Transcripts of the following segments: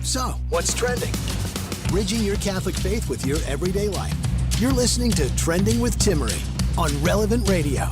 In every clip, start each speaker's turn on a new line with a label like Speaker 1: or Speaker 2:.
Speaker 1: So, what's trending? Bridging your Catholic faith with your everyday life. You're listening to Trending with Timmerie on Relevant Radio.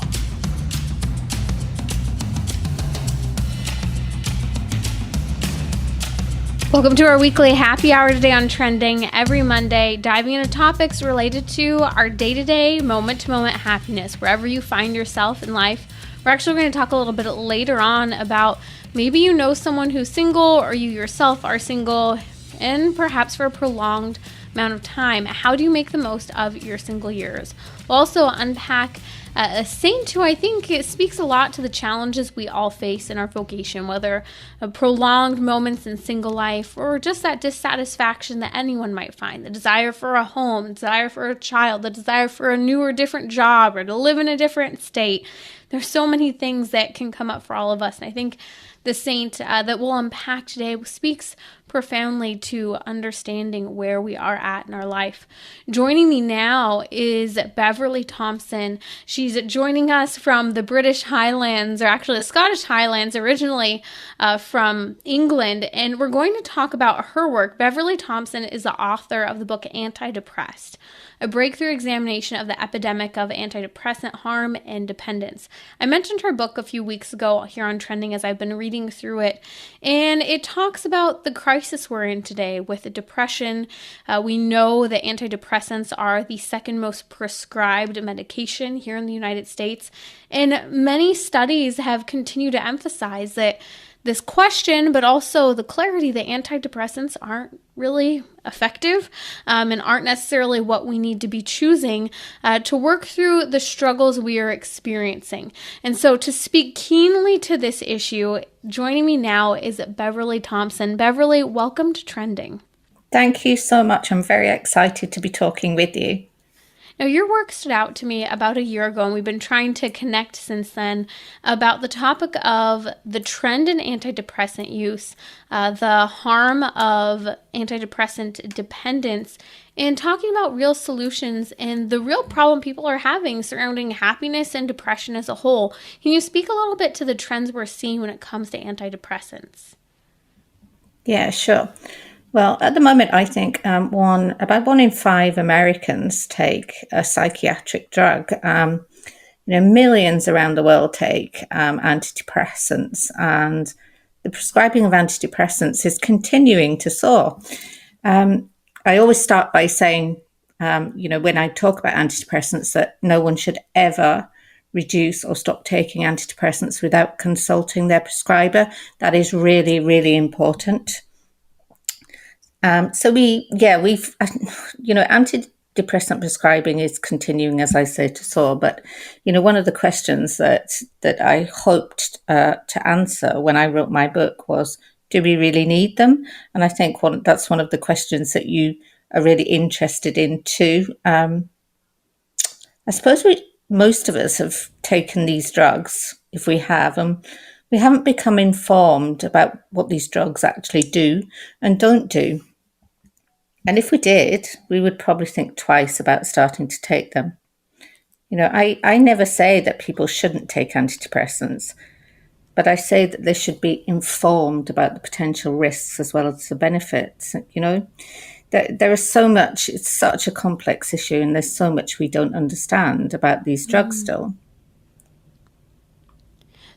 Speaker 2: Welcome to our weekly happy hour today on Trending. Every Monday, diving into topics related to our day-to-day, moment-to-moment happiness, wherever you find yourself in life. We're actually going to talk a little bit later on about maybe you know someone who's single or you yourself are single and perhaps for a prolonged amount of time. How do you make the most of your single years? We'll also unpack a saint who I think it speaks a lot to the challenges we all face in our vocation, whether prolonged moments in single life or just that dissatisfaction that anyone might find, the desire for a home, the desire for a child, the desire for a new or different job or to live in a different state. There's so many things that can come up for all of us. And I think the saint that we'll unpack today speaks profoundly to understanding where we are at in our life. Joining me now is Beverly Thomson. She's joining us from the British Highlands, or actually the Scottish Highlands, originally from England, and we're going to talk about her work. Beverly Thomson is the author of the book Antidepressed, a breakthrough examination of the epidemic of antidepressant harm and dependence. I mentioned her book a few weeks ago here on Trending as I've been reading through it, and it talks about the crisis we're in today with the depression. We know that antidepressants are the second most prescribed medication here in the United States, and many studies have continued to emphasize that this question, but also the clarity that antidepressants aren't really effective and aren't necessarily what we need to be choosing to work through the struggles we are experiencing. And so to speak keenly to this issue, joining me now is Beverly Thomson. Beverly, welcome to Trending.
Speaker 3: Thank you so much. I'm very excited to be talking with you.
Speaker 2: Now, your work stood out to me about a year ago, and we've been trying to connect since then about the topic of the trend in antidepressant use, the harm of antidepressant dependence, and talking about real solutions and the real problem people are having surrounding happiness and depression as a whole. Can you speak a little bit to the trends we're seeing when it comes to antidepressants?
Speaker 3: Yeah, sure. Well, at the moment, I think about 1 in 5 Americans take a psychiatric drug. Millions around the world take antidepressants, and the prescribing of antidepressants is continuing to soar. I always start by saying, when I talk about antidepressants, that no one should ever reduce or stop taking antidepressants without consulting their prescriber. That is really, really important. Antidepressant prescribing is continuing, as I say, to soar. But, one of the questions that I hoped to answer when I wrote my book was, do we really need them? And I think that's one of the questions that you are really interested in too. I suppose most of us have taken these drugs, if we have, and we haven't become informed about what these drugs actually do and don't do. And if we did, we would probably think twice about starting to take them. I never say that people shouldn't take antidepressants, but I say that they should be informed about the potential risks as well as the benefits. There is so much, it's such a complex issue, and there's so much we don't understand about these drugs still.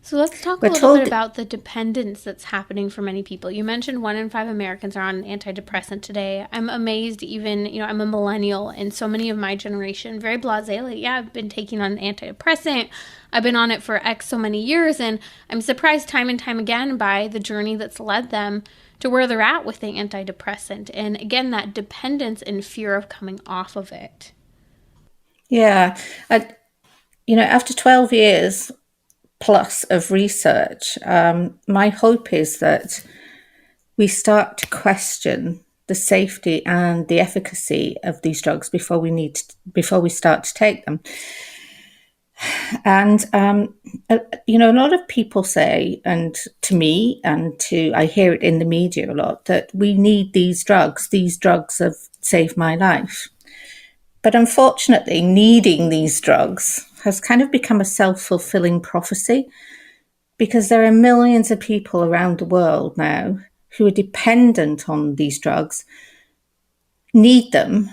Speaker 2: So let's talk a little bit about the dependence that's happening for many people. You mentioned 1 in 5 Americans are on an antidepressant today. I'm amazed even, I'm a millennial, and so many of my generation, very blasé, I've been taking on an antidepressant. I've been on it for X so many years, and I'm surprised time and time again by the journey that's led them to where they're at with the antidepressant. And again, that dependence and fear of coming off of it.
Speaker 3: Yeah. After 12 years plus of research, my hope is that we start to question the safety and the efficacy of these drugs before we start to take them. And a lot of people say, and to me, I hear it in the media a lot, that we need these drugs. These drugs have saved my life. But unfortunately, needing these drugs has kind of become a self-fulfilling prophecy, because there are millions of people around the world now who are dependent on these drugs need them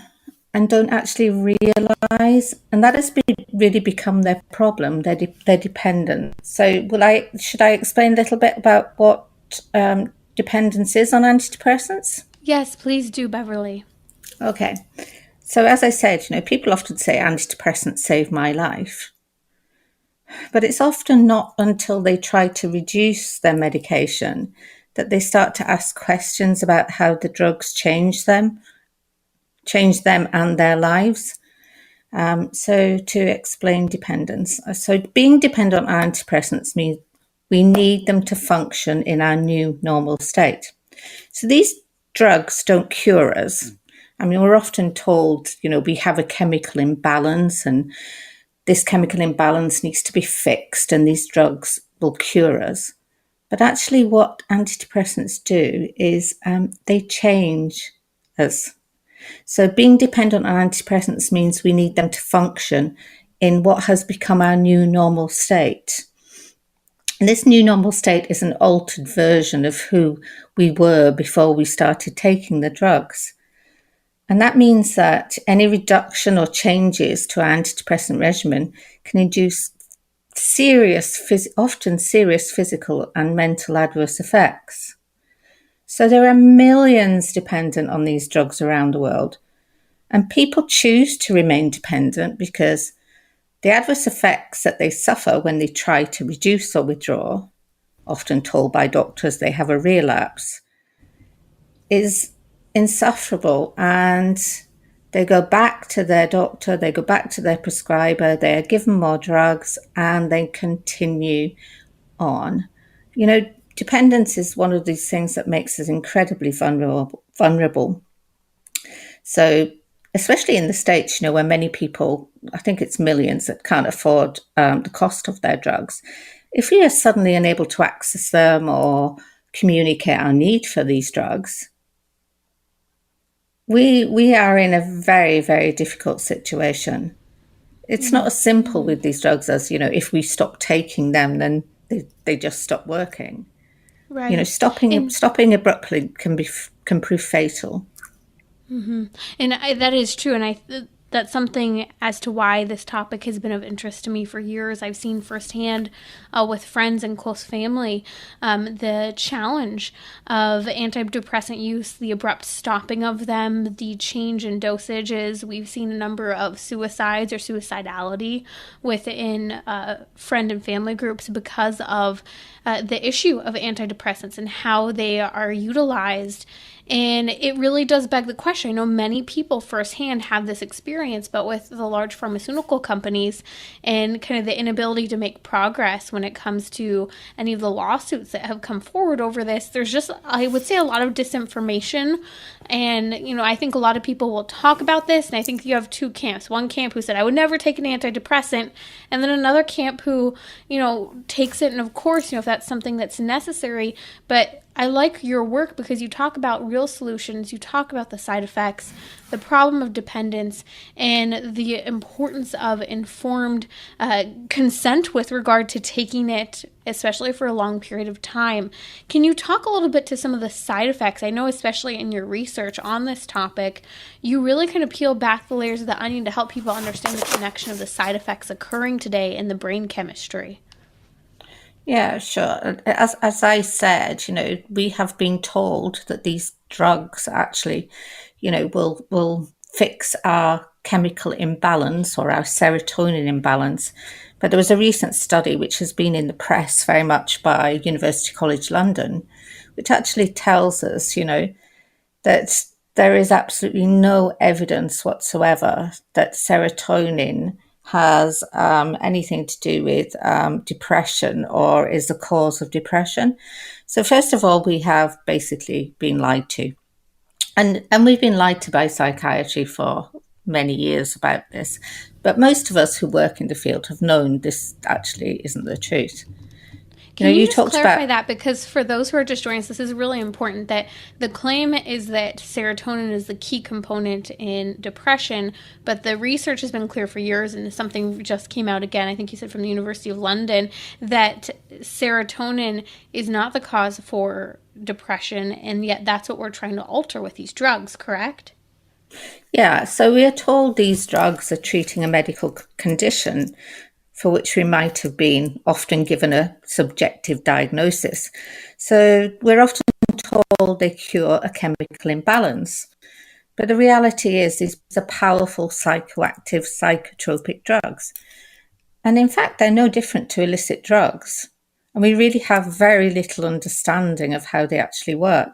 Speaker 3: and don't actually realise, and that has really become their problem, their dependence. So should I explain a little bit about what dependence is on antidepressants?
Speaker 2: Yes, please do, Beverly.
Speaker 3: Okay. So as I said, people often say antidepressants saved my life, but it's often not until they try to reduce their medication that they start to ask questions about how the drugs change them and their lives. So to explain dependence. So being dependent on antidepressants means we need them to function in our new normal state. So these drugs don't cure us. I mean, we're often told, we have a chemical imbalance and this chemical imbalance needs to be fixed and these drugs will cure us. But actually what antidepressants do is they change us. So being dependent on antidepressants means we need them to function in what has become our new normal state. And this new normal state is an altered version of who we were before we started taking the drugs. And that means that any reduction or changes to our antidepressant regimen can induce often serious physical and mental adverse effects. So there are millions dependent on these drugs around the world. And people choose to remain dependent because the adverse effects that they suffer when they try to reduce or withdraw, often told by doctors they have a relapse, is insufferable, and they go back to their doctor, they go back to their prescriber, they are given more drugs, and they continue on. Dependence is one of these things that makes us incredibly vulnerable. So especially in the States, where many people, I think it's millions, that can't afford the cost of their drugs. If we are suddenly unable to access them or communicate our need for these drugs, we are in a very, very difficult situation. It's not as simple with these drugs as, if we stop taking them, then they just stop working.
Speaker 2: Right.
Speaker 3: Stopping abruptly can prove fatal.
Speaker 2: Mm-hmm. And that is true. And that's something as to why this topic has been of interest to me for years. I've seen firsthand with friends and close family the challenge of antidepressant use, the abrupt stopping of them, the change in dosages. We've seen a number of suicides or suicidality within friend and family groups because of the issue of antidepressants and how they are utilized. And it really does beg the question. I know many people firsthand have this experience, but with the large pharmaceutical companies and kind of the inability to make progress when it comes to any of the lawsuits that have come forward over this, there's just, I would say, a lot of disinformation. And, I think a lot of people will talk about this. And I think you have two camps. One camp who said, I would never take an antidepressant. And then another camp who, takes it. And of course, if that's something that's necessary. But I like your work because you talk about real solutions, you talk about the side effects, the problem of dependence, and the importance of informed consent with regard to taking it, especially for a long period of time. Can you talk a little bit to some of the side effects? I know especially in your research on this topic, you really kind of peel back the layers of the onion to help people understand the connection of the side effects occurring today in the brain chemistry.
Speaker 3: Yeah, sure. As I said, we have been told that these drugs actually, will fix our chemical imbalance or our serotonin imbalance. But there was a recent study which has been in the press very much by University College London, which actually tells us, that there is absolutely no evidence whatsoever that serotonin has anything to do with depression or is the cause of depression. So first of all, we have basically been lied to. And we've been lied to by psychiatry for many years about this. But most of us who work in the field have known this actually isn't the truth.
Speaker 2: Can you just clarify that? Because for those who are just joining us, this is really important, that the claim is that serotonin is the key component in depression, but the research has been clear for years, and something just came out again, I think you said from the University of London, that serotonin is not the cause for depression, and yet that's what we're trying to alter with these drugs, correct?
Speaker 3: Yeah, so we are told these drugs are treating a medical condition for which we might have been often given a subjective diagnosis. So we're often told they cure a chemical imbalance. But the reality is these are powerful psychoactive psychotropic drugs. And in fact, they're no different to illicit drugs. And we really have very little understanding of how they actually work.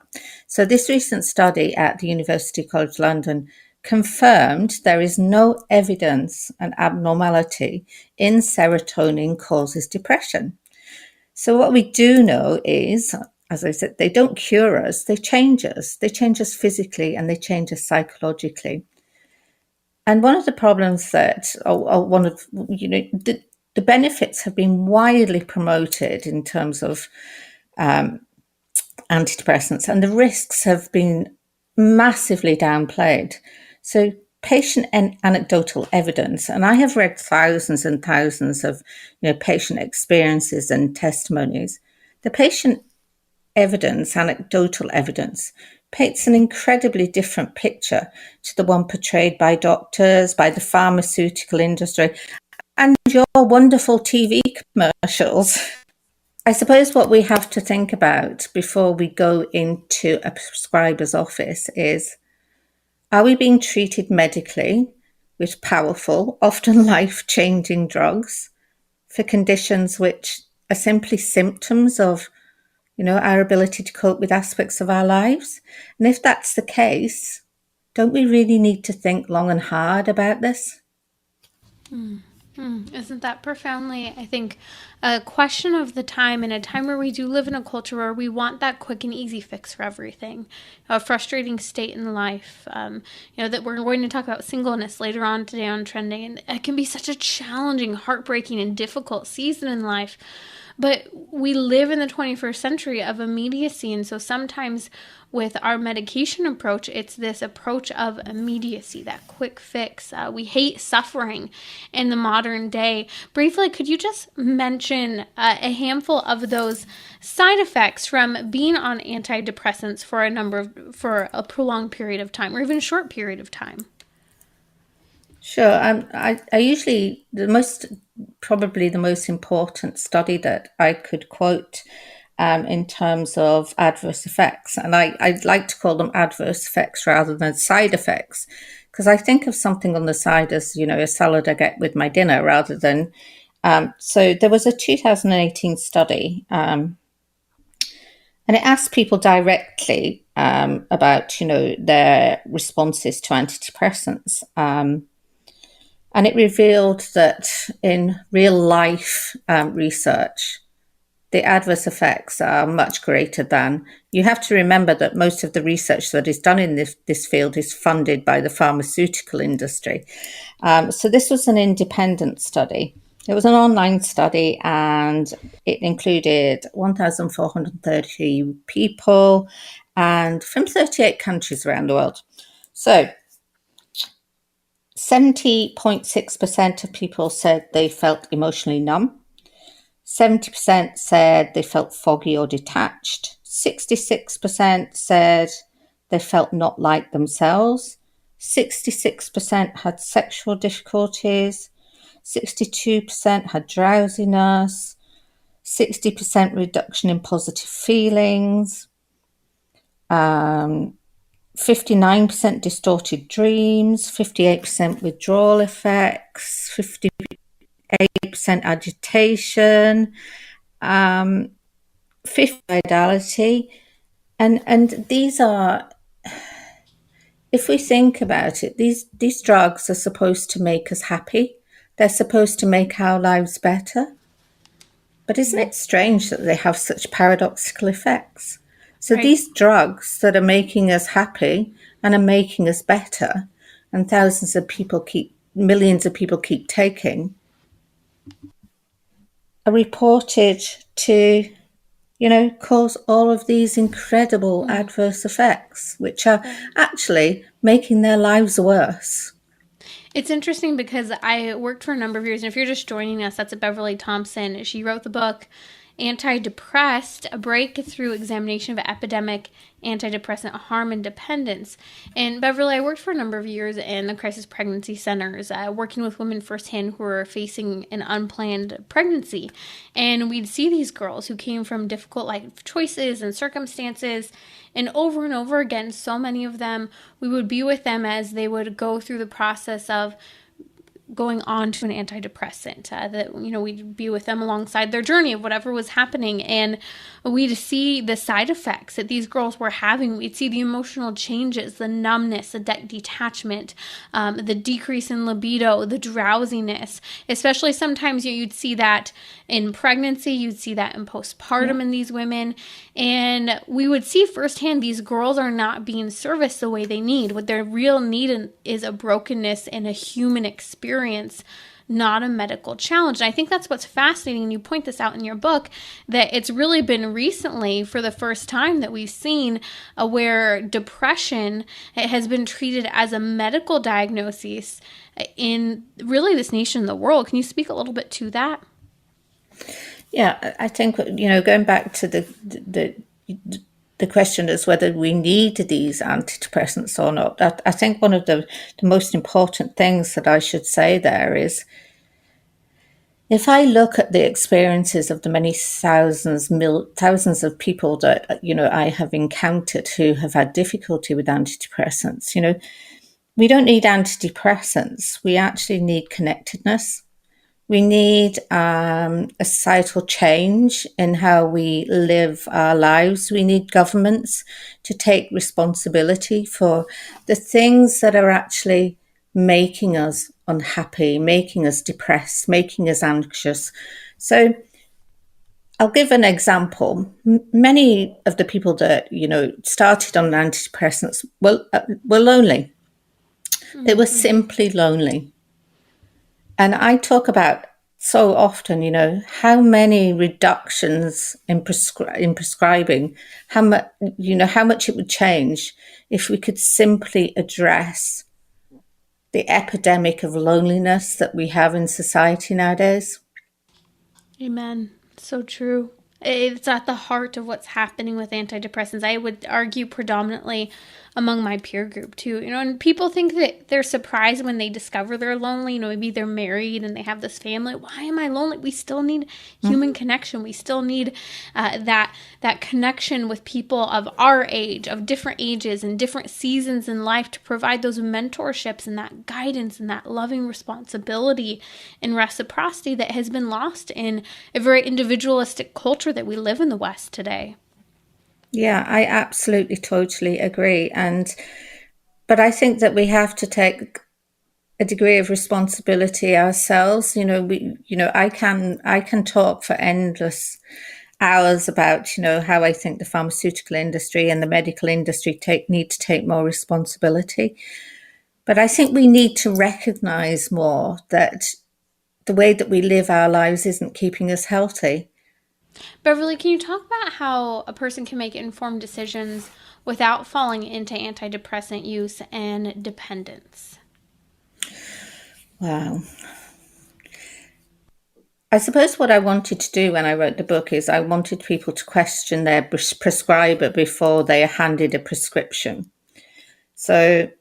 Speaker 3: So this recent study at the University College London confirmed there is no evidence an abnormality in serotonin causes depression. So what we do know is, as I said, they don't cure us, they change us. They change us physically and they change us psychologically. And one of the problems that, or one of, the benefits have been widely promoted in terms of antidepressants, and the risks have been massively downplayed. So patient and anecdotal evidence, and I have read thousands and thousands of patient experiences and testimonies. The patient evidence, anecdotal evidence, paints an incredibly different picture to the one portrayed by doctors, by the pharmaceutical industry, and your wonderful TV commercials. I suppose what we have to think about before we go into a prescriber's office is, are we being treated medically with powerful, often life-changing drugs for conditions which are simply symptoms of our ability to cope with aspects of our lives? And if that's the case, don't we really need to think long and hard about this?
Speaker 2: Isn't that profoundly, I think, a question of the time, in a time where we do live in a culture where we want that quick and easy fix for everything, a frustrating state in life, that we're going to talk about singleness later on today on Trending, and it can be such a challenging, heartbreaking, and difficult season in life. But we live in the 21st century of immediacy, and so sometimes with our medication approach, it's this approach of immediacy, that quick fix. We hate suffering in the modern day. Briefly, could you just mention a handful of those side effects from being on antidepressants for a prolonged period of time, or even a short period of time?
Speaker 3: Sure. I usually, probably the most important study that I could quote in terms of adverse effects, and I'd like to call them adverse effects rather than side effects, because I think of something on the side as, a salad I get with my dinner rather than, so there was a 2018 study, and it asked people directly about, their responses to antidepressants. And it revealed that in real life research, the adverse effects are much greater than. You have to remember that most of the research that is done in this field is funded by the pharmaceutical industry. So this was an independent study. It was an online study, and it included 1,430 people and from 38 countries around the world. So 70.6% of people said they felt emotionally numb. 70% said they felt foggy or detached. 66% said they felt not like themselves. 66% had sexual difficulties. 62% had drowsiness. 60% reduction in positive feelings. 59% distorted dreams, 58% withdrawal effects, 58% agitation, 50% suicidality. And these are, if we think about it, these drugs are supposed to make us happy. They're supposed to make our lives better. But isn't it strange that they have such paradoxical effects? So
Speaker 2: Right.
Speaker 3: These drugs that are making us happy and are making us better, and millions of people keep taking, are reported to, cause all of these incredible adverse effects, which are actually making their lives worse.
Speaker 2: It's interesting because I worked for a number of years, and if you're just joining us, that's Beverly Thompson. She wrote the book Antidepressed, a breakthrough examination of epidemic antidepressant harm and dependence. And Beverly, I worked for a number of years in the crisis pregnancy centers, working with women firsthand who were facing an unplanned pregnancy. And we'd see these girls who came from difficult life choices and circumstances. And over again, so many of them, we would be with them as they would go through the process of going on to an antidepressant, that, we'd be with them alongside their journey of whatever was happening. And we'd see the side effects that these girls were having. We'd see the emotional changes, the numbness, the detachment, the decrease in libido, the drowsiness, especially sometimes you'd see that in pregnancy, you'd see that in postpartum in these women. And we would see firsthand these girls are not being serviced the way they need. What their real need is a brokenness and a human experience, not a medical challenge. And I think that's what's fascinating, and you point this out in your book, that it's really been recently for the first time that we've seen where depression has been treated as a medical diagnosis in really this nation and the world. Can you speak a little bit to that?
Speaker 3: Yeah, I think, going back to the question is whether we need these antidepressants or not. I think one of the most important things that I should say there is, if I look at the experiences of the many thousands of people that, I have encountered who have had difficulty with antidepressants, we don't need antidepressants. We actually need connectedness. We need a societal change in how we live our lives. We need governments to take responsibility for the things that are actually making us unhappy, making us depressed, making us anxious. So I'll give an example. Many of the people that, started on antidepressants were lonely. Mm-hmm. They were simply lonely. And I talk about so often, how many reductions in prescribing, how much it would change if we could simply address the epidemic of loneliness that we have in society nowadays.
Speaker 2: Amen. So true. It's at the heart of what's happening with antidepressants. I would argue predominantly among my peer group too, and people think that they're surprised when they discover they're lonely. Maybe they're married and they have this family. Why am I lonely? We still need human connection. We still need that connection with people of our age, of different ages and different seasons in life, to provide those mentorships and that guidance and that loving responsibility and reciprocity that has been lost in a very individualistic culture that we live in the West today.
Speaker 3: Yeah, I absolutely, totally agree. But I think that we have to take a degree of responsibility ourselves. I can talk for endless hours about, how I think the pharmaceutical industry and the medical industry need to take more responsibility. But I think we need to recognize more that the way that we live our lives isn't keeping us healthy.
Speaker 2: Beverly, can you talk about how a person can make informed decisions without falling into antidepressant use and dependence?
Speaker 3: Wow. I suppose what I wanted to do when I wrote the book is I wanted people to question their prescriber before they are handed a prescription. And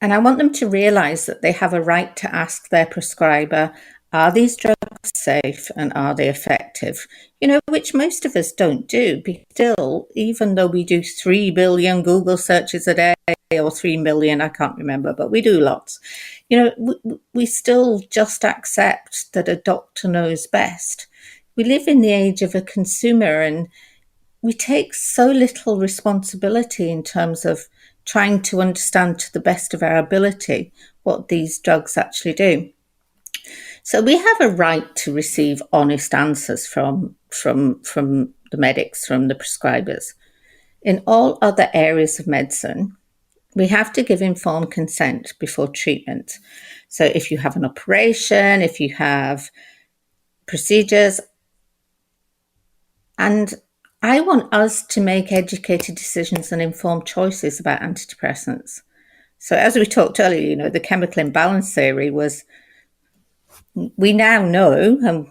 Speaker 3: I want them to realize that they have a right to ask their prescriber, are these drugs safe and are they effective? Which most of us don't do. Still, even though we do 3 billion Google searches a day, or 3 million, I can't remember, but we do lots. We still just accept that a doctor knows best. We live in the age of a consumer, and we take so little responsibility in terms of trying to understand to the best of our ability what these drugs actually do. So we have a right to receive honest answers from the medics, from the prescribers. In all other areas of medicine, we have to give informed consent before treatment. So if you have an operation, if you have procedures, and I want us to make educated decisions and informed choices about antidepressants. So as we talked earlier, the chemical imbalance theory was, we now know, and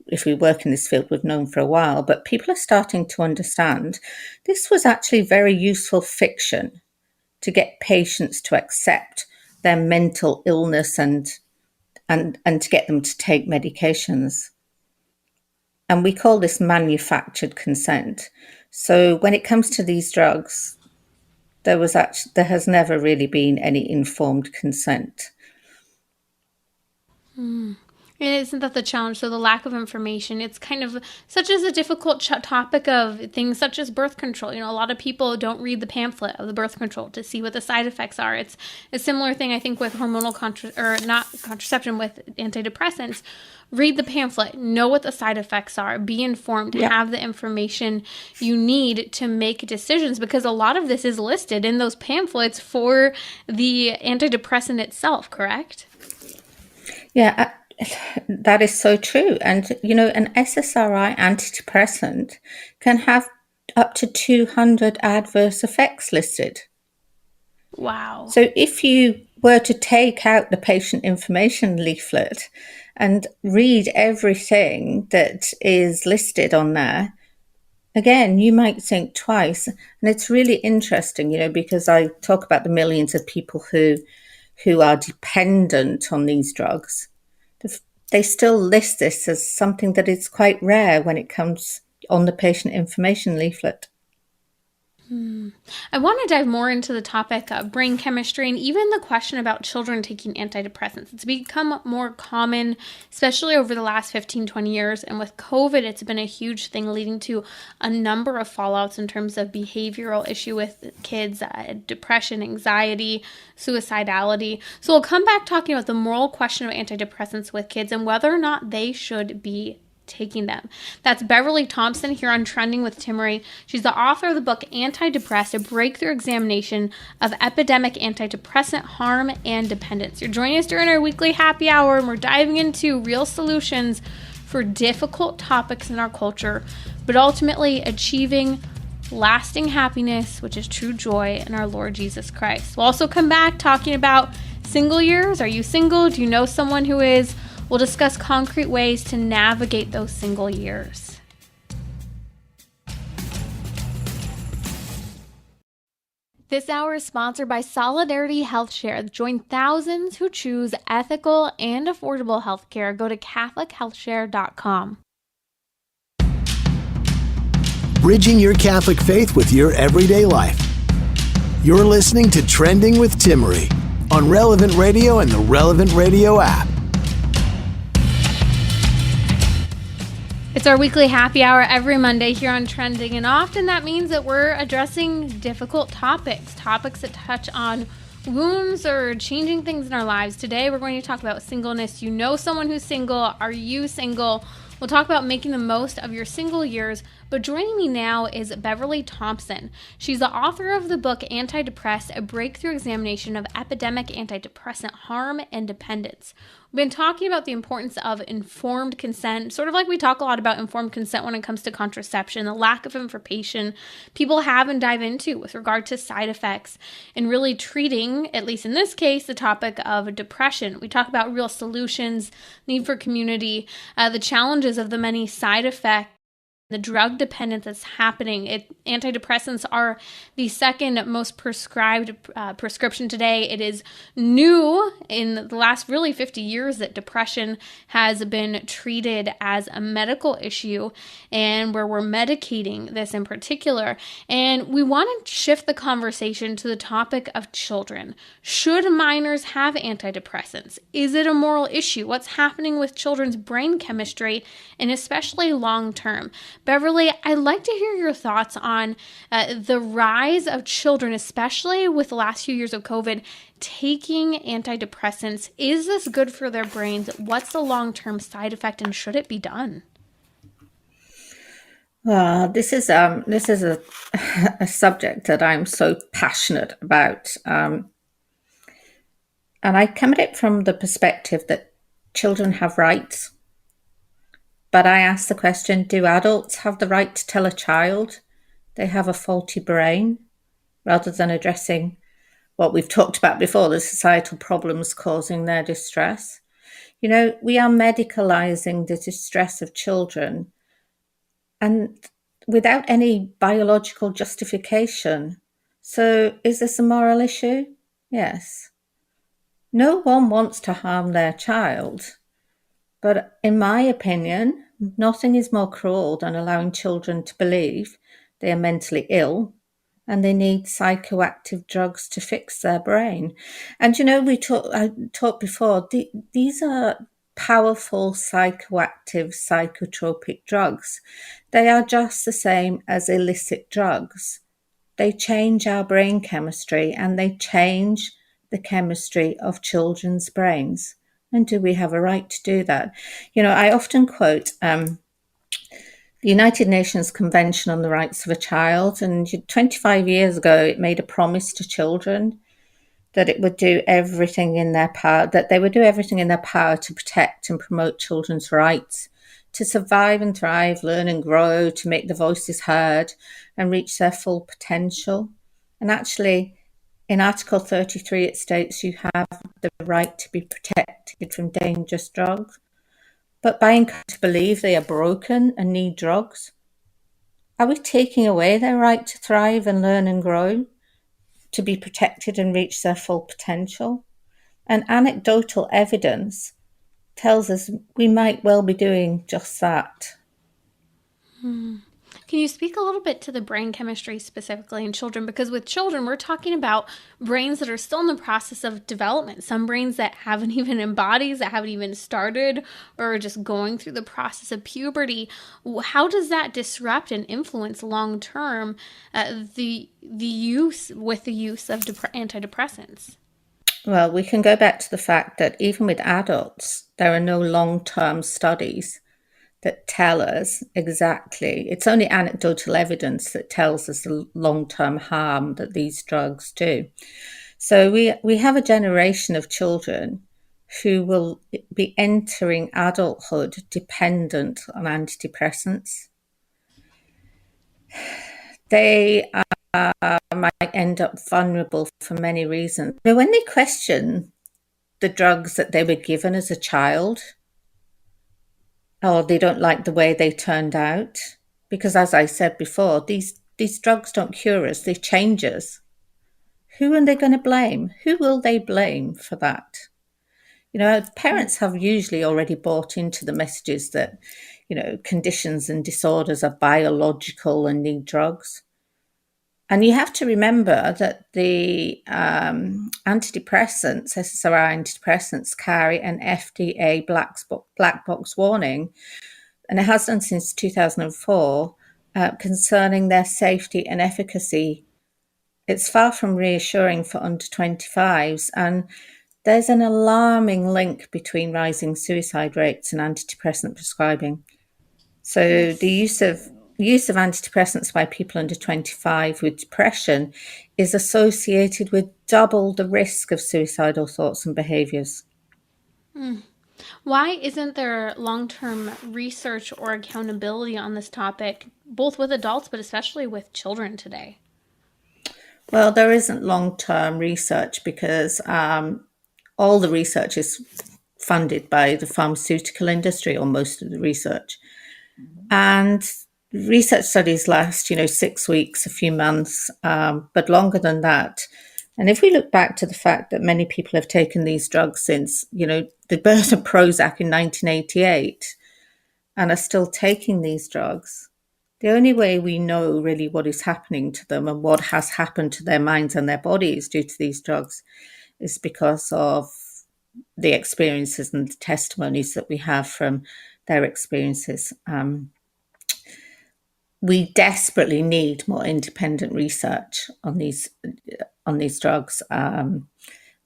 Speaker 3: if we work in this field, we've known for a while, but people are starting to understand this was actually very useful fiction to get patients to accept their mental illness and to get them to take medications. And we call this manufactured consent. So when it comes to these drugs, there has never really been any informed consent.
Speaker 2: And isn't that the challenge? So the lack of information, it's kind of such as a difficult topic of things such as birth control. A lot of people don't read the pamphlet of the birth control to see what the side effects are. It's a similar thing, I think, with hormonal contraception with antidepressants. Read the pamphlet, know what the side effects are, be informed, have the information you need to make decisions, because a lot of this is listed in those pamphlets for the antidepressant itself, correct?
Speaker 3: Yeah, that is so true. And, an SSRI antidepressant can have up to 200 adverse effects listed.
Speaker 2: Wow.
Speaker 3: So if you were to take out the patient information leaflet and read everything that is listed on there, again, you might think twice. And it's really interesting, because I talk about the millions of people who are dependent on these drugs. They still list this as something that is quite rare when it comes on the patient information leaflet.
Speaker 2: I want to dive more into the topic of brain chemistry and even the question about children taking antidepressants. It's become more common, especially over the last 15, 20 years. And with COVID, it's been a huge thing, leading to a number of fallouts in terms of behavioral issue with kids, depression, anxiety, suicidality. So we'll come back talking about the moral question of antidepressants with kids and whether or not they should be taking them. That's Beverly Thomson here on Trending with Timmerie. She's the author of the book Antidepressed, a breakthrough examination of epidemic antidepressant harm and dependence. You're joining us during our weekly happy hour, and we're diving into real solutions for difficult topics in our culture, but ultimately achieving lasting happiness, which is true joy in our Lord Jesus Christ. We'll also come back talking about single years. Are you single? Do you know someone who is? We'll discuss concrete ways to navigate those single years. This hour is sponsored by Solidarity HealthShare. Join thousands who choose ethical and affordable healthcare. Go to CatholicHealthShare.com.
Speaker 1: Bridging your Catholic faith with your everyday life. You're listening to Trending with Timmerie on Relevant Radio and the Relevant Radio app.
Speaker 2: It's our weekly happy hour every Monday here on Trending, and often that means that we're addressing difficult topics that touch on wounds or changing things in our lives. Today we're going to talk about singleness. You know someone who's single. Are you single? We'll talk about making the most of your single years, but joining me now is Beverly Thompson. She's the author of the book Antidepressed, a breakthrough examination of epidemic antidepressant harm and dependence. We've been talking about the importance of informed consent, sort of like we talk a lot about informed consent when it comes to contraception, the lack of information people have and dive into with regard to side effects, and really treating, at least in this case, the topic of depression. We talk about real solutions, need for community, the challenges of the many side effects, the drug dependence that's happening. Antidepressants are the second most prescribed prescription today. It is new in the last really 50 years that depression has been treated as a medical issue, and where we're medicating this in particular. And we want to shift the conversation to the topic of children. Should minors have antidepressants? Is it a moral issue? What's happening with children's brain chemistry, and especially long term? Beverly, I'd like to hear your thoughts on the rise of children, especially with the last few years of COVID, taking antidepressants. Is this good for their brains? What's the long-term side effect, and should it be done?
Speaker 3: Well, this is a subject that I'm so passionate about, and I come at it from the perspective that children have rights. But I ask the question, do adults have the right to tell a child they have a faulty brain, rather than addressing what we've talked about before, the societal problems causing their distress? You know, we are medicalizing the distress of children and without any biological justification. So is this a moral issue? Yes. No one wants to harm their child, but in my opinion, nothing is more cruel than allowing children to believe they are mentally ill and they need psychoactive drugs to fix their brain. And you know, I talked before, these are powerful psychoactive psychotropic drugs. They are just the same as illicit drugs. They change our brain chemistry and they change the chemistry of children's brains. And do we have a right to do that? You know, I often quote the United Nations Convention on the Rights of a Child, and 25 years ago, it made a promise to children that it would do everything in their power, that they would do everything in their power to protect and promote children's rights, to survive and thrive, learn and grow, to make their voices heard and reach their full potential. And actually, in Article 33, it states you have the right to be protected from dangerous drugs. But by encouraging to believe they are broken and need drugs, are we taking away their right to thrive and learn and grow, to be protected and reach their full potential? And anecdotal evidence tells us we might well be doing just that.
Speaker 2: Can you speak a little bit to the brain chemistry specifically in children? Because with children, we're talking about brains that are still in the process of development. Some brains that haven't even embodied, that haven't even started, or are just going through the process of puberty. How does that disrupt and influence long-term the use of antidepressants?
Speaker 3: Well, we can go back to the fact that even with adults, there are no long-term studies that tell us exactly. It's only anecdotal evidence that tells us the long-term harm that these drugs do. So we have a generation of children who will be entering adulthood dependent on antidepressants. They might end up vulnerable for many reasons. But when they question the drugs that they were given as a child, or they don't like the way they turned out, because as I said before, these drugs don't cure us, they change us. Who are they going to blame? Who will they blame for that? You know, parents have usually already bought into the messages that, you know, conditions and disorders are biological and need drugs. And you have to remember that the antidepressants, SSRI antidepressants, carry an FDA black box warning, and it has done since 2004, concerning their safety and efficacy. It's far from reassuring for under 25s, and there's an alarming link between rising suicide rates and antidepressant prescribing. So the use of antidepressants by people under 25 with depression is associated with double the risk of suicidal thoughts and behaviors.
Speaker 2: Why isn't there long-term research or accountability on this topic, both with adults, but especially with children today?
Speaker 3: Well, there isn't long-term research because all the research is funded by the pharmaceutical industry, or most of the research. And research studies last, 6 weeks, a few months, but longer than that. And if we look back to the fact that many people have taken these drugs since, the birth of Prozac in 1988 and are still taking these drugs, the only way we know really what is happening to them and what has happened to their minds and their bodies due to these drugs is because of the experiences and the testimonies that we have from their experiences. We desperately need more independent research on these drugs, and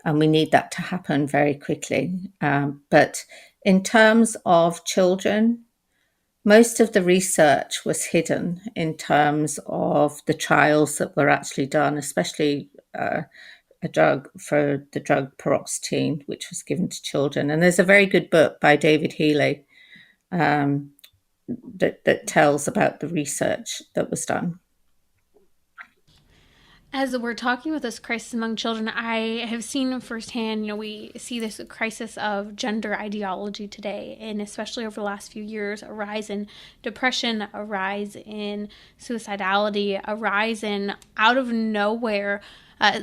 Speaker 3: we need that to happen very quickly. But in terms of children, most of the research was hidden in terms of the trials that were actually done, especially a drug for the drug paroxetine, which was given to children. And there's a very good book by David Healy that tells about the research that was done.
Speaker 2: As we're talking about this crisis among children, I have seen firsthand, we see this crisis of gender ideology today, and especially over the last few years, a rise in depression, a rise in suicidality, a rise in, out of nowhere,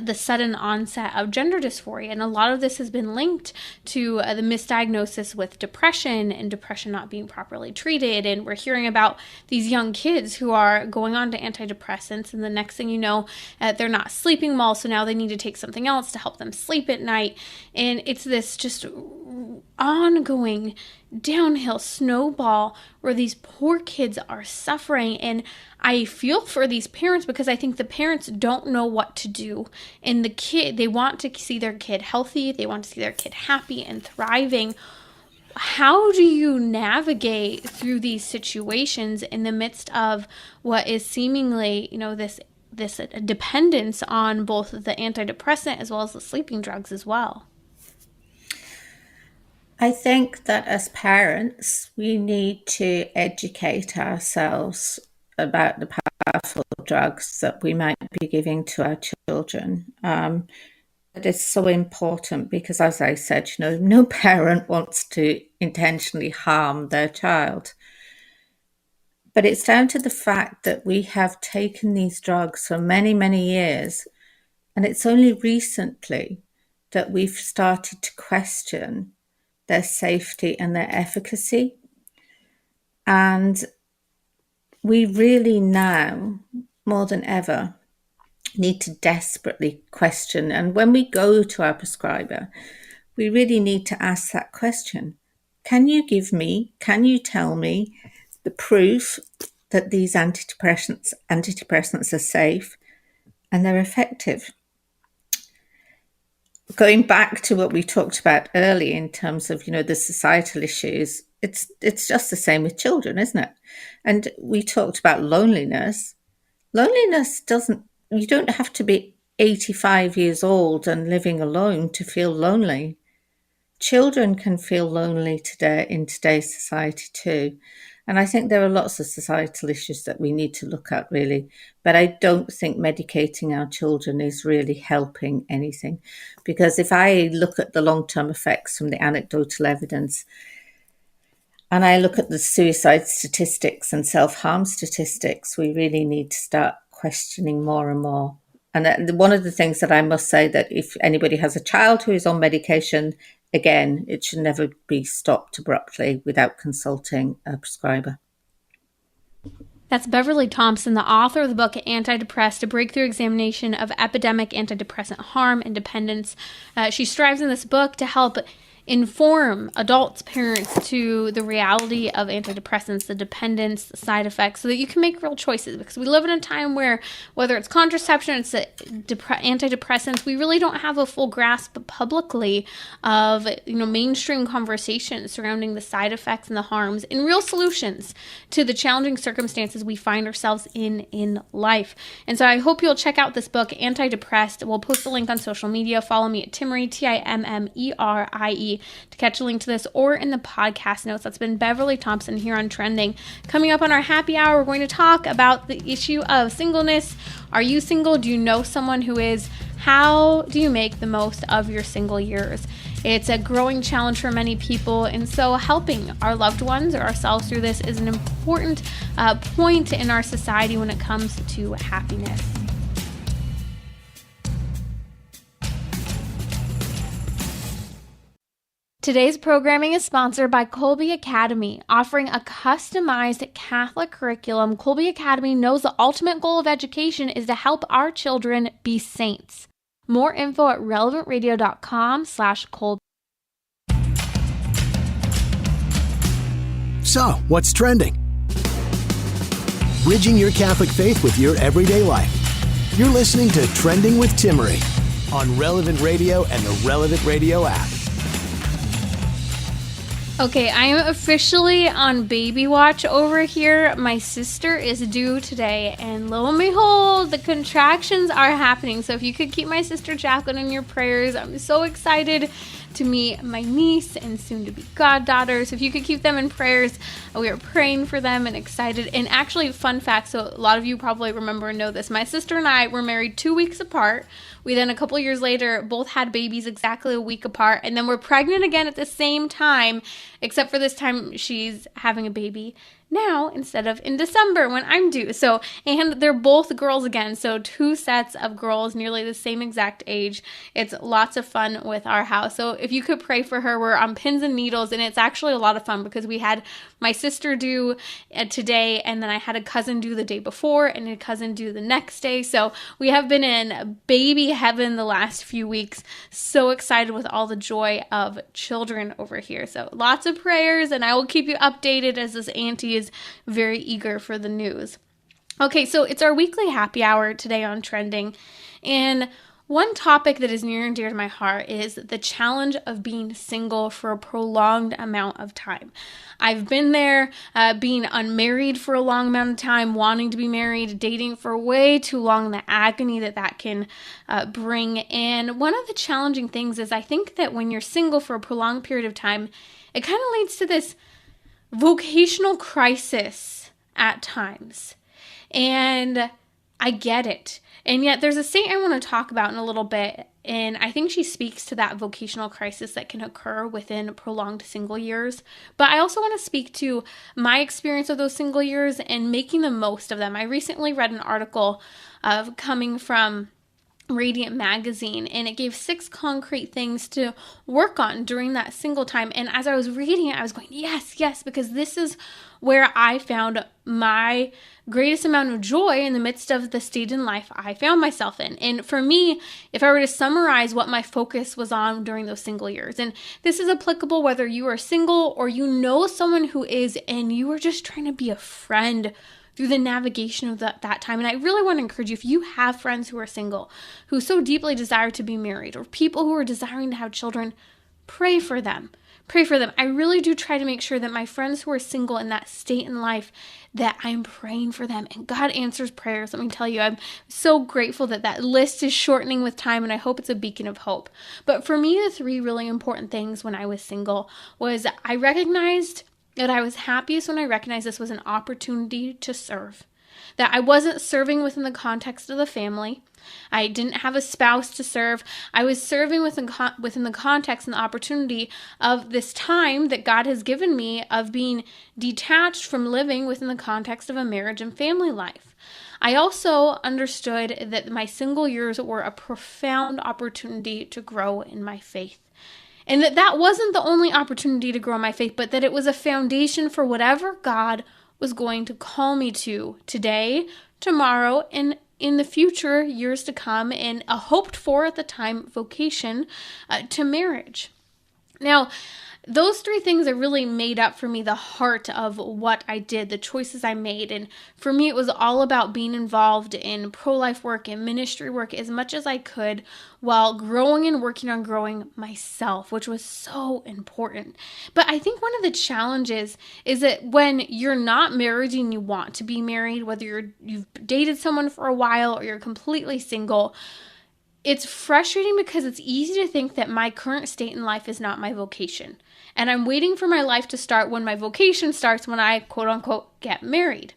Speaker 2: the sudden onset of gender dysphoria. And a lot of this has been linked to the misdiagnosis with depression and depression not being properly treated. And we're hearing about these young kids who are going on to antidepressants, and the next thing you know, they're not sleeping well, so now they need to take something else to help them sleep at night. And it's this just ongoing downhill snowball where these poor kids are suffering. And I feel for these parents, because I think the parents don't know what to do. And they want to see their kid healthy, they want to see their kid happy and thriving. How do you navigate through these situations in the midst of what is seemingly, this dependence on both the antidepressant as well as the sleeping drugs as well?
Speaker 3: I think that as parents, we need to educate ourselves about the powerful drugs that we might be giving to our children. It is so important because, as I said, no parent wants to intentionally harm their child. But it's down to the fact that we have taken these drugs for many, many years, and it's only recently that we've started to question their safety and their efficacy. And we really now, more than ever, need to desperately question. And when we go to our prescriber, we really need to ask that question. Can you tell me the proof that these antidepressants are safe and they're effective? Going back to what we talked about earlier in terms of, the societal issues, it's just the same with children, isn't it? And we talked about loneliness. Loneliness you don't have to be 85 years old and living alone to feel lonely. Children can feel lonely today in today's society too. And I think there are lots of societal issues that we need to look at, really. But I don't think medicating our children is really helping anything. Because if I look at the long-term effects from the anecdotal evidence, and I look at the suicide statistics and self-harm statistics, we really need to start questioning more and more. And one of the things that I must say, that if anybody has a child who is on medication, again, it should never be stopped abruptly without consulting a prescriber.
Speaker 2: That's Beverly Thomson, the author of the book Antidepressed, a breakthrough examination of epidemic antidepressant harm and dependence. She strives in this book to help inform adults, parents, to the reality of antidepressants, the dependence, the side effects, so that you can make real choices. Because we live in a time where, whether it's contraception, it's antidepressants, we really don't have a full grasp publicly of mainstream conversations surrounding the side effects and the harms and real solutions to the challenging circumstances we find ourselves in life. And so I hope you'll check out this book, Antidepressed. We'll post a link on social media. Follow me at Timmerie, Timmerie, to catch a link to this, or in the podcast notes. That's been Beverly Thompson here on Trending. Coming up on our happy hour, we're going to talk about the issue of singleness. Are you single? Do you know someone who is? How do you make the most of your single years? It's a growing challenge for many people, and so helping our loved ones or ourselves through this is an important point in our society when it comes to happiness. Today's programming is sponsored by Kolbe Academy. Offering a customized Catholic curriculum, Kolbe Academy knows the ultimate goal of education is to help our children be saints. More info at relevantradio.com/Kolbe.
Speaker 1: So, what's trending? Bridging your Catholic faith with your everyday life. You're listening to Trending with Timmerie on Relevant Radio and the Relevant Radio app.
Speaker 2: Okay, I am officially on baby watch over here. My sister is due today, and lo and behold, the contractions are happening. So if you could keep my sister Jacqueline in your prayers, I'm so excited to meet my niece and soon to be goddaughter. So if you could keep them in prayers, we are praying for them and excited. And actually, fun fact, so a lot of you probably remember and know this, my sister and I were married 2 weeks apart. We then, a couple years later, both had babies exactly a week apart, and then we're pregnant again at the same time, except for this time she's having a baby now instead of in December when I'm due. So, and they're both girls again, so 2 sets of girls nearly the same exact age. It's lots of fun with our house. So if you could pray for her, we're on pins and needles, and it's actually a lot of fun because we had my sister due today, and then I had a cousin due the day before and a cousin due the next day. So we have been in baby heaven the last few weeks. So excited with all the joy of children over here. So lots of prayers, and I will keep you updated as this auntie is very eager for the news. Okay, so it's our weekly happy hour today on Trending, and one topic that is near and dear to my heart is the challenge of being single for a prolonged amount of time. I've been there, being unmarried for a long amount of time, wanting to be married, dating for way too long, the agony that can bring. And one of the challenging things is I think that when you're single for a prolonged period of time, it kind of leads to this vocational crisis at times. And I get it. And yet there's a saint I want to talk about in a little bit, and I think she speaks to that vocational crisis that can occur within prolonged single years. But I also want to speak to my experience of those single years and making the most of them. I recently read an article coming from Radiant Magazine, and it gave 6 concrete things to work on during that single time. And as I was reading it, I was going, yes, because this is where I found my greatest amount of joy in the midst of the stage in life I found myself in. And for me, if I were to summarize what my focus was on during those single years, and this is applicable whether you are single or you know someone who is, and you are just trying to be a friend through the navigation of that time. And I really want to encourage you, if you have friends who are single, who so deeply desire to be married, or people who are desiring to have children, pray for them. Pray for them. I really do try to make sure that my friends who are single in that state in life, that I'm praying for them. And God answers prayers. Let me tell you, I'm so grateful that list is shortening with time, and I hope it's a beacon of hope. But for me, the 3 really important things when I was single was I recognized that I was happiest when I recognized this was an opportunity to serve. That I wasn't serving within the context of the family. I didn't have a spouse to serve. I was serving within the context and the opportunity of this time that God has given me of being detached from living within the context of a marriage and family life. I also understood that my single years were a profound opportunity to grow in my faith. And that wasn't the only opportunity to grow in my faith, but that it was a foundation for whatever God was going to call me to today, tomorrow, and in the future years to come, in a hoped for at the time vocation to marriage. Now, those 3 things are really made up for me the heart of what I did, the choices I made. And for me, it was all about being involved in pro-life work and ministry work as much as I could while growing and working on growing myself, which was so important. But I think one of the challenges is that when you're not married and you want to be married, whether you've dated someone for a while or you're completely single, it's frustrating because it's easy to think that my current state in life is not my vocation. And I'm waiting for my life to start when my vocation starts, when I, quote unquote, get married.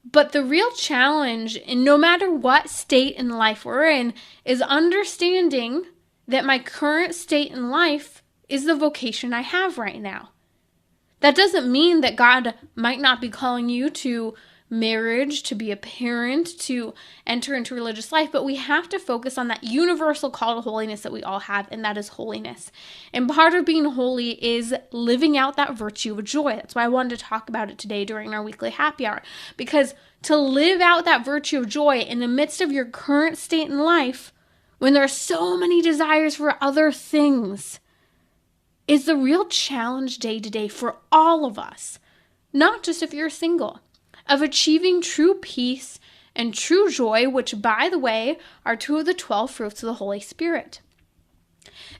Speaker 2: But the real challenge, and no matter what state in life we're in, is understanding that my current state in life is the vocation I have right now. That doesn't mean that God might not be calling you to marriage, to be a parent, to enter into religious life, but we have to focus on that universal call to holiness that we all have, and that is holiness. And part of being holy is living out that virtue of joy. That's why I wanted to talk about it today during our weekly happy hour, because to live out that virtue of joy in the midst of your current state in life, when there are so many desires for other things, is the real challenge day to day for all of us, not just if you're single, of achieving true peace and true joy, which, by the way, are 2 of the 12 fruits of the Holy Spirit.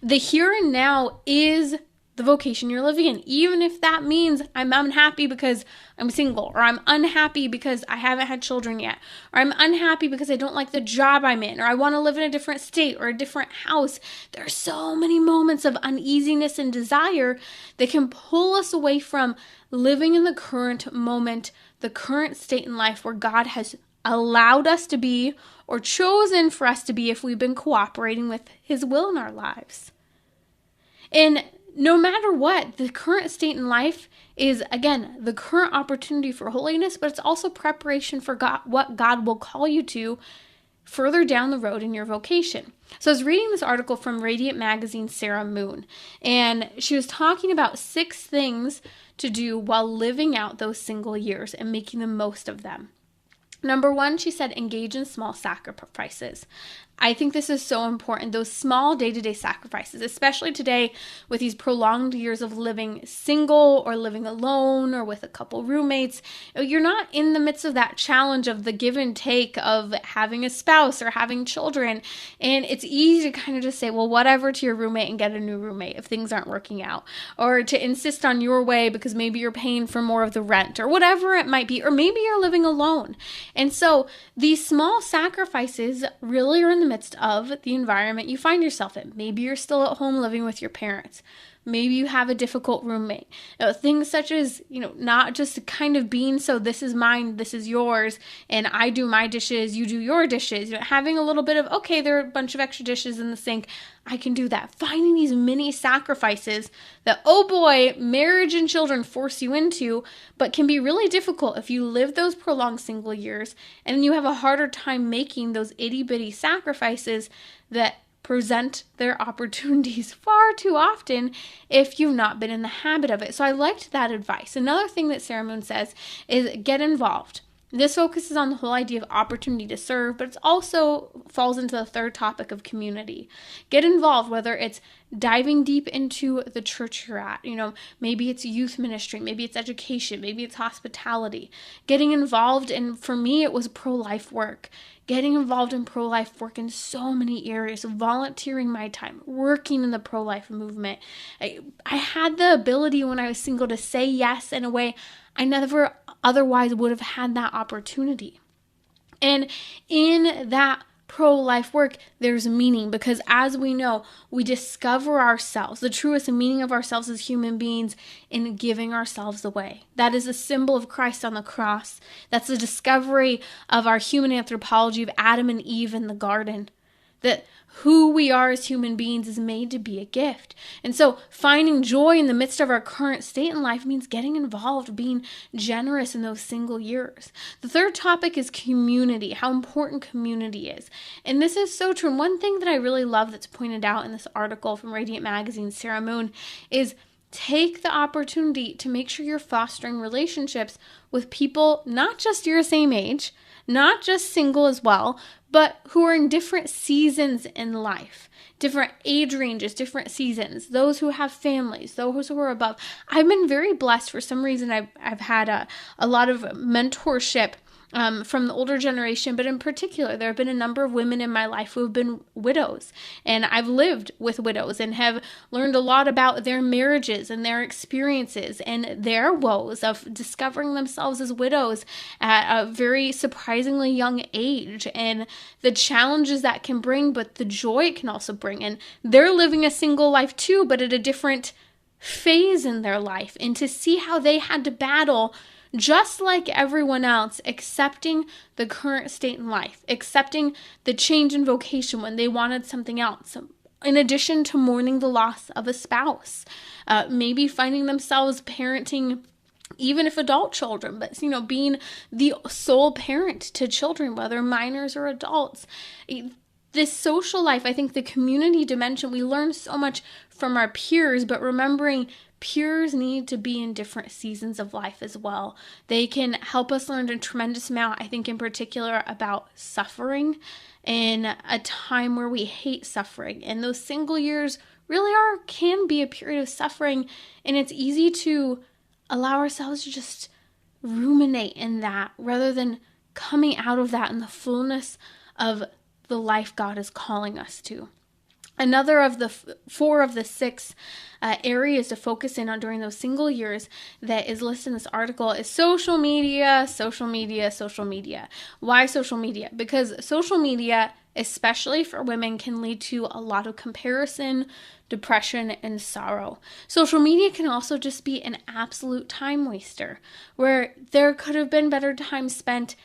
Speaker 2: The here and now is the vocation you're living in, even if that means I'm unhappy because I'm single, or I'm unhappy because I haven't had children yet, or I'm unhappy because I don't like the job I'm in, or I want to live in a different state or a different house. There are so many moments of uneasiness and desire that can pull us away from living in the current moment, the current state in life where God has allowed us to be or chosen for us to be if we've been cooperating with His will in our lives. And no matter what, the current state in life is, again, the current opportunity for holiness, but it's also preparation for God, what God will call you to further down the road in your vocation. So I was reading this article from Radiant Magazine's Sarah Moon, and she was talking about 6 things to do while living out those single years and making the most of them. Number 1, she said, engage in small sacrifices. I think this is so important. Those small day-to-day sacrifices, especially today with these prolonged years of living single or living alone or with a couple roommates. You're not in the midst of that challenge of the give and take of having a spouse or having children. And it's easy to kind of just say, well, whatever to your roommate and get a new roommate if things aren't working out. Or to insist on your way because maybe you're paying for more of the rent or whatever it might be. Or maybe you're living alone. And so these small sacrifices really are in the midst of the environment you find yourself in. Maybe you're still at home living with your parents. Maybe you have a difficult roommate. Things such as, not just kind of being so this is mine, this is yours, and I do my dishes, you do your dishes. Having a little bit of, okay, there are a bunch of extra dishes in the sink, I can do that. Finding these mini sacrifices that, oh boy, marriage and children force you into, but can be really difficult if you live those prolonged single years and you have a harder time making those itty-bitty sacrifices that present their opportunities far too often if you've not been in the habit of it. So I liked that advice. Another thing that Sarah Moon says is get involved. This focuses on the whole idea of opportunity to serve, but it also falls into the third topic of community. Get involved, whether it's diving deep into the church you're at. Maybe it's youth ministry, maybe it's education, maybe it's hospitality. Getting involved in, for me, it was pro-life work. Getting involved in pro-life work in so many areas, volunteering my time, working in the pro-life movement. I had the ability when I was single to say yes in a way I never otherwise would have had that opportunity. And in that pro-life work, there's meaning because as we know, we discover ourselves, the truest meaning of ourselves as human beings in giving ourselves away. That is a symbol of Christ on the cross. That's the discovery of our human anthropology of Adam and Eve in the garden. That who we are as human beings is made to be a gift. And so finding joy in the midst of our current state in life means getting involved, being generous in those single years. The third topic is community, how important community is. And this is so true. And one thing that I really love that's pointed out in this article from Radiant Magazine's Sarah Moon is take the opportunity to make sure you're fostering relationships with people not just your same age, not just single as well, but who are in different seasons in life, different age ranges, different seasons, those who have families, those who are above. I've been very blessed. For some reason, I've had a lot of mentorship from the older generation, but in particular, there have been a number of women in my life who have been widows, and I've lived with widows and have learned a lot about their marriages and their experiences and their woes of discovering themselves as widows at a very surprisingly young age and the challenges that can bring, but the joy it can also bring. And they're living a single life too, but at a different phase in their life, and to see how they had to battle just like everyone else, accepting the current state in life, accepting the change in vocation when they wanted something else, in addition to mourning the loss of a spouse, maybe finding themselves parenting, even if adult children, but, being the sole parent to children, whether minors or adults. This social life, I think the community dimension, we learn so much from our peers, but remembering peers need to be in different seasons of life as well. They can help us learn a tremendous amount, I think in particular, about suffering in a time where we hate suffering. And those single years really can be a period of suffering. And it's easy to allow ourselves to just ruminate in that rather than coming out of that in the fullness of the life God is calling us to. Another of the four of the six areas to focus in on during those single years that is listed in this article is social media, social media, social media. Why social media? Because social media, especially for women, can lead to a lot of comparison, depression, and sorrow. Social media can also just be an absolute time waster, where there could have been better time spent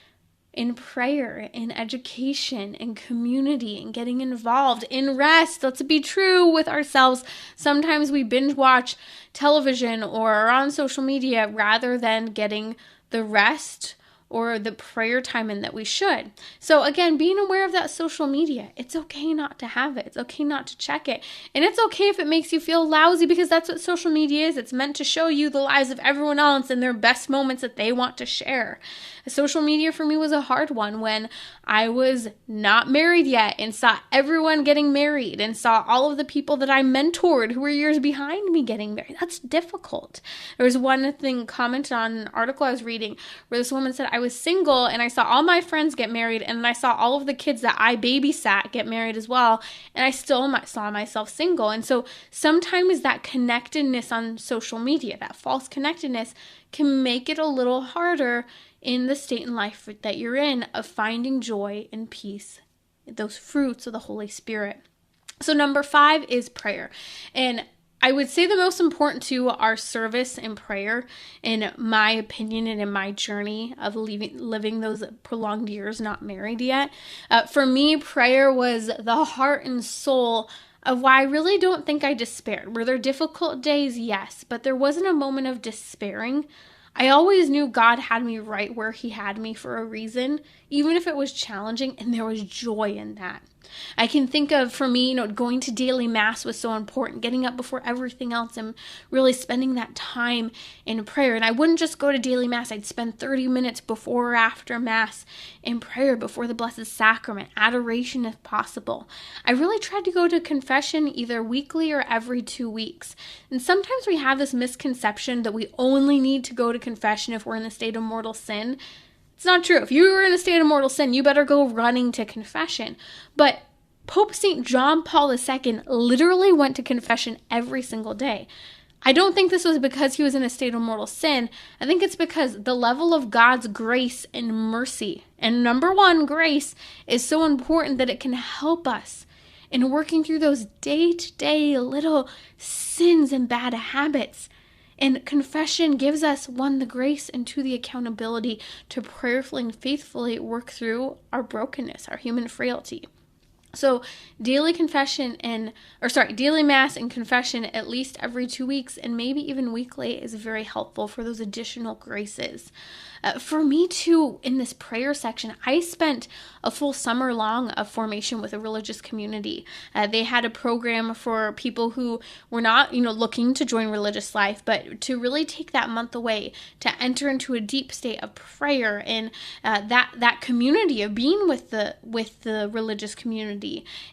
Speaker 2: in prayer, in education, in community, in getting involved, in rest. Let's be true with ourselves. Sometimes we binge watch television or are on social media rather than getting the rest or the prayer time in that we should. So again, being aware of that social media, it's okay not to have it. It's okay not to check it. And it's okay if it makes you feel lousy, because that's what social media is. It's meant to show you the lives of everyone else and their best moments that they want to share. Social media for me was a hard one when I was not married yet and saw everyone getting married and saw all of the people that I mentored who were years behind me getting married. That's difficult. There was one thing commented on an article I was reading where this woman said, I was single and I saw all my friends get married, and then I saw all of the kids that I babysat get married as well, and I still saw myself single. And so sometimes that connectedness on social media, that false connectedness, can make it a little harder in the state in life that you're in of finding joy and peace, those fruits of the Holy Spirit. So number 5 is prayer. And I would say the most important to our service and prayer, in my opinion and in my journey of living those prolonged years not married yet, for me, prayer was the heart and soul of why I really don't think I despaired. Were there difficult days? Yes, but there wasn't a moment of despairing. I always knew God had me right where he had me for a reason, even if it was challenging, and there was joy in that. I can think of, for me, going to daily mass was so important, getting up before everything else and really spending that time in prayer. And I wouldn't just go to daily mass. I'd spend 30 minutes before or after mass in prayer, before the Blessed Sacrament, adoration if possible. I really tried to go to confession either weekly or every 2 weeks. And sometimes we have this misconception that we only need to go to confession if we're in the state of mortal sin. It's not true. If you were in a state of mortal sin, you better go running to confession. But Pope St. John Paul II literally went to confession every single day. I don't think this was because he was in a state of mortal sin. I think it's because the level of God's grace and mercy, and number 1, grace, is so important that it can help us in working through those day-to-day little sins and bad habits. And confession gives us, 1, the grace, and 2, the accountability to prayerfully and faithfully work through our brokenness, our human frailty. So daily mass and confession at least every 2 weeks, and maybe even weekly, is very helpful for those additional graces. For me too, in this prayer section, I spent a full summer long of formation with a religious community. They had a program for people who were not, looking to join religious life, but to really take that month away to enter into a deep state of prayer and that community of being with the religious community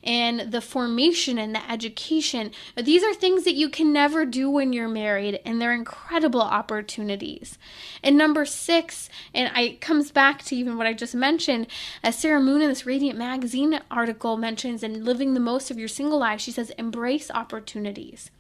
Speaker 2: and the formation and the education. These are things that you can never do when you're married, and they're incredible opportunities. And number 6, and it comes back to even what I just mentioned, Sarah Moon in this Radiant Magazine article mentions, in living the most of your single life, she says, embrace opportunities.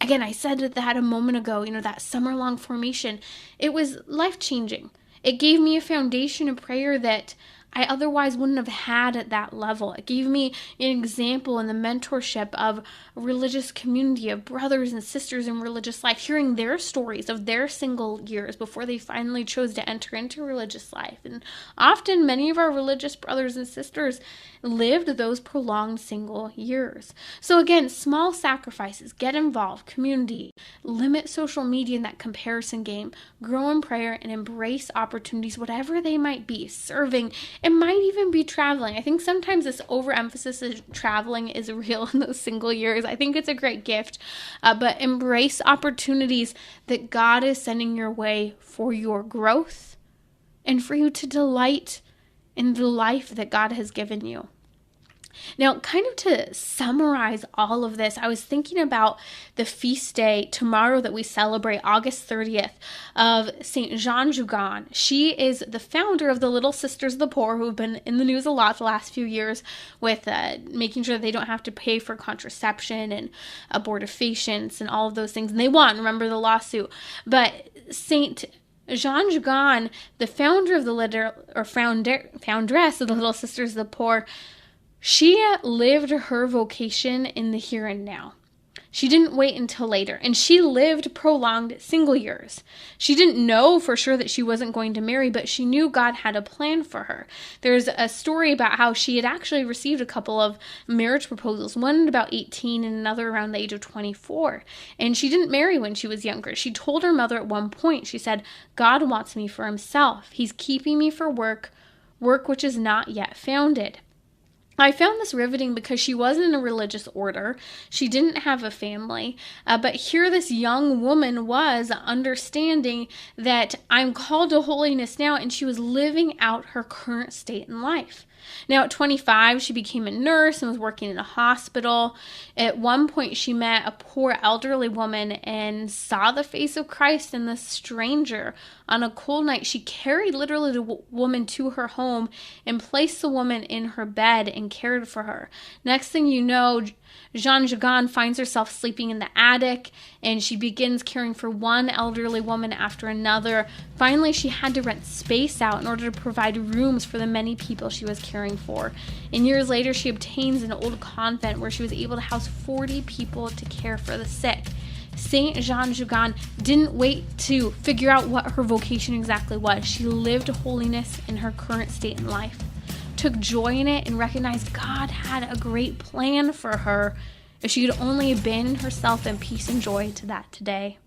Speaker 2: Again, I said that a moment ago, that summer-long formation, it was life-changing. It gave me a foundation of prayer that I otherwise wouldn't have had at that level. It gave me an example in the mentorship of a religious community of brothers and sisters in religious life, hearing their stories of their single years before they finally chose to enter into religious life. And often many of our religious brothers and sisters lived those prolonged single years. So again, small sacrifices, get involved, community, limit social media in that comparison game, grow in prayer, and embrace opportunities, whatever they might be, serving. It might even be traveling. I think sometimes this overemphasis of traveling is real in those single years. I think it's a great gift, but embrace opportunities that God is sending your way for your growth and for you to delight in the life that God has given you. Now, kind of to summarize all of this, I was thinking about the feast day tomorrow that we celebrate, August 30th, of St. Jeanne Jugan. She is the founder of the Little Sisters of the Poor, who have been in the news a lot the last few years with making sure that they don't have to pay for contraception and abortifacients and all of those things. And they won, remember the lawsuit. But St. Jeanne Jugan, the founder of the foundress of the Little Sisters of the Poor, she lived her vocation in the here and now. She didn't wait until later, and she lived prolonged single years. She didn't know for sure that she wasn't going to marry, but she knew God had a plan for her. There's a story about how she had actually received a couple of marriage proposals, one at about 18 and another around the age of 24. And she didn't marry when she was younger. She told her mother at one point, she said, "God wants me for himself. He's keeping me for work which is not yet founded." I found this riveting because she wasn't in a religious order. She didn't have a family. But here this young woman was understanding that I'm called to holiness now, and she was living out her current state in life. Now, at 25, she became a nurse and was working in a hospital. At one point, she met a poor elderly woman and saw the face of Christ in this stranger. On a cold night, she carried literally the woman to her home and placed the woman in her bed and cared for her. Next thing you know, Jeanne Jugan finds herself sleeping in the attic, and she begins caring for one elderly woman after another. Finally, she had to rent space out in order to provide rooms for the many people she was caring for. And years later, she obtains an old convent where she was able to house 40 people to care for the sick. St. Jeanne Jugan didn't wait to figure out what her vocation exactly was. She lived holiness in her current state in life, took joy in it, and recognized God had a great plan for her if she could only abandon herself in peace and joy to that today.